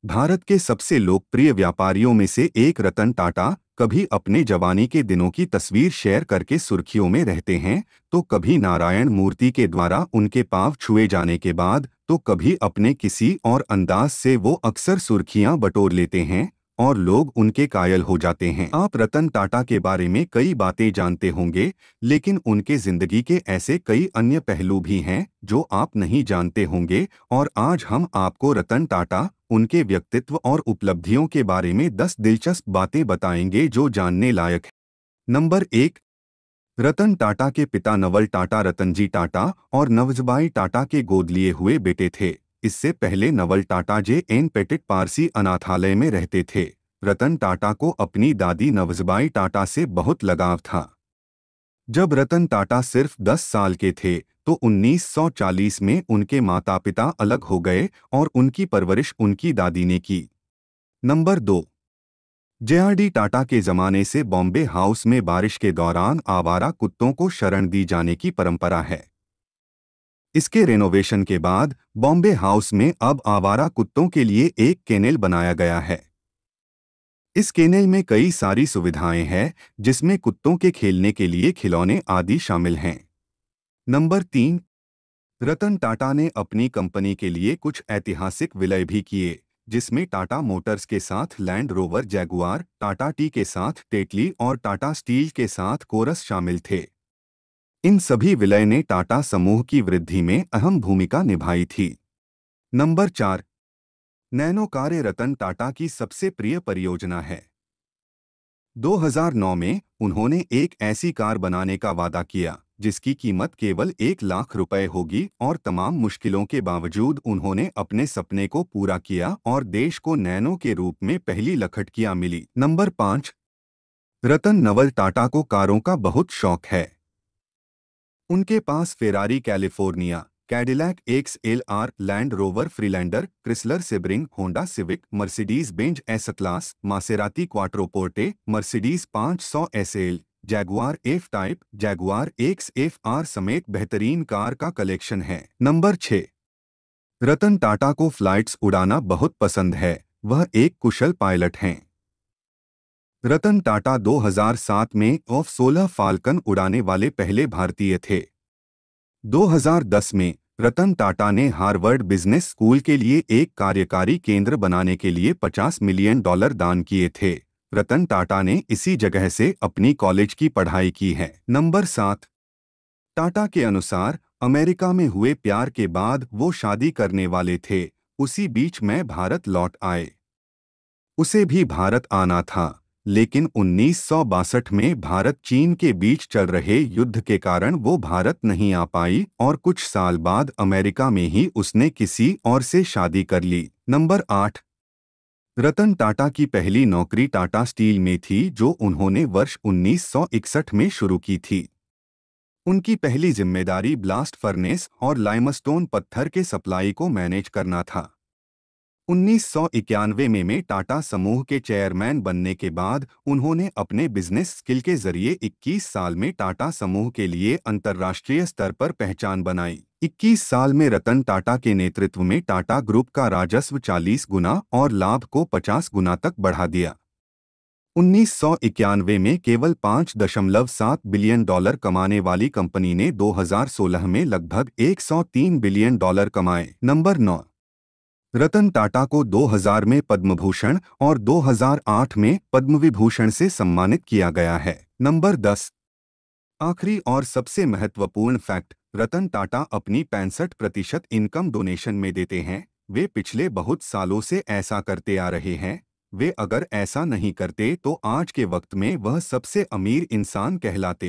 भारत के सबसे लोकप्रिय व्यापारियों में से एक रतन टाटा कभी अपने जवानी के दिनों की तस्वीर शेयर करके सुर्खियों में रहते हैं, तो कभी नारायण मूर्ति के द्वारा उनके पांव छुए जाने के बाद, तो कभी अपने किसी और अंदाज से वो अक्सर सुर्खियां बटोर लेते हैं और लोग उनके कायल हो जाते हैं। आप रतन टाटा के बारे में कई बातें जानते होंगे, लेकिन उनके जिंदगी के ऐसे कई अन्य पहलू भी हैं जो आप नहीं जानते होंगे, और आज हम आपको रतन टाटा, उनके व्यक्तित्व और उपलब्धियों के बारे में 10 दिलचस्प बातें बताएंगे जो जानने लायक है। नंबर 1। रतन टाटा के पिता नवल टाटा रतनजी टाटा और नवजबाई टाटा के गोद लिए हुए बेटे थे। इससे पहले नवल टाटा जे.एन. पेटिट पारसी अनाथालय में रहते थे। रतन टाटा को अपनी दादी नवजबाई टाटा से बहुत लगाव था। जब रतन टाटा सिर्फ 10 साल के थे तो 1940 में उनके माता पिता अलग हो गए और उनकी परवरिश उनकी दादी ने की। नंबर 2। जे.आर.डी. टाटा के जमाने से बॉम्बे हाउस में बारिश के दौरान आवारा कुत्तों को शरण दी जाने की परंपरा है। इसके रेनोवेशन के बाद बॉम्बे हाउस में अब आवारा कुत्तों के लिए एक केनेल बनाया गया है। इस केनेल में कई सारी सुविधाएं हैं, जिसमें कुत्तों के खेलने के लिए खिलौने आदि शामिल हैं। नंबर 3। रतन टाटा ने अपनी कंपनी के लिए कुछ ऐतिहासिक विलय भी किए, जिसमें टाटा मोटर्स के साथ land rover Jaguar, Tata T के साथ टेटली और टाटा स्टील के साथ कोरस शामिल थे। इन सभी विलय ने टाटा समूह की वृद्धि में अहम भूमिका निभाई थी। Number 4। Nano car Ratan Tata की सबसे प्रिय परियोजना है। 2009 में उन्होंने एक ऐसी कार बनाने का वादा किया जिसकी कीमत केवल 1 लाख रुपए होगी, और तमाम मुश्किलों के बावजूद उन्होंने अपने सपने को पूरा किया और देश को नैनो के रूप में पहली लखटकियां मिली। नंबर 5। रतन नवल टाटा को कारों का बहुत शौक है। उनके पास Ferrari California, Cadillac XLR, Land Rover Freelander, Chrysler Sebring, Honda Civic, Mercedes Benz S class, Maserati Quattroporte, Mercedes 500 SL, Jaguar F type, Jaguar XFR समेत बेहतरीन कार का कलेक्शन है। नंबर 6। रतन टाटा को फ्लाइट्स उड़ाना बहुत पसंद है। वह एक कुशल पायलट हैं। रतन टाटा 2007 में F-16 फाल्कन उड़ाने वाले पहले भारतीय थे। 2010 में रतन टाटा ने हार्वर्ड बिजनेस स्कूल के लिए एक कार्यकारी केंद्र बनाने के लिए $50 मिलियन दान किए थे। रतन टाटा ने इसी जगह से अपनी कॉलेज की पढ़ाई की है। नंबर 7। टाटा के अनुसार अमेरिका में हुए प्यार के बाद वो शादी करने वाले थे, उसी बीच में भारत लौट आए। उसे भी भारत आना था, लेकिन 1962 में भारत चीन के बीच चल रहे युद्ध के कारण वो भारत नहीं आ पाई, और कुछ साल बाद अमेरिका में ही उसने किसी और से शादी कर ली। नंबर 8। रतन टाटा की पहली नौकरी टाटा स्टील में थी, जो उन्होंने वर्ष 1961 में शुरू की थी। उनकी पहली जिम्मेदारी ब्लास्ट फर्नेस और लाइमस्टोन पत्थर के सप्लाई को मैनेज करना था। 1991 में टाटा समूह के चेयरमैन बनने के बाद उन्होंने अपने बिजनेस स्किल के जरिए 21 साल में टाटा समूह के लिए अंतर्राष्ट्रीय स्तर पर पहचान बनाई। 21 साल में रतन टाटा के नेतृत्व में टाटा ग्रुप का राजस्व 40 गुना और लाभ को 50 गुना तक बढ़ा दिया। 1991 में केवल $5.7 बिलियन कमाने वाली कंपनी ने 2016 में लगभग $103 बिलियन कमाए। नंबर 9। रतन टाटा को 2000 में पद्म भूषण और 2008 में पद्म विभूषण से सम्मानित किया गया है। नंबर 10। आखिरी और सबसे महत्वपूर्ण फैक्ट, रतन टाटा अपनी 65% इनकम डोनेशन में देते हैं। वे पिछले बहुत सालों से ऐसा करते आ रहे हैं। वे अगर ऐसा नहीं करते तो आज के वक्त में वह सबसे अमीर इंसान कहलाते।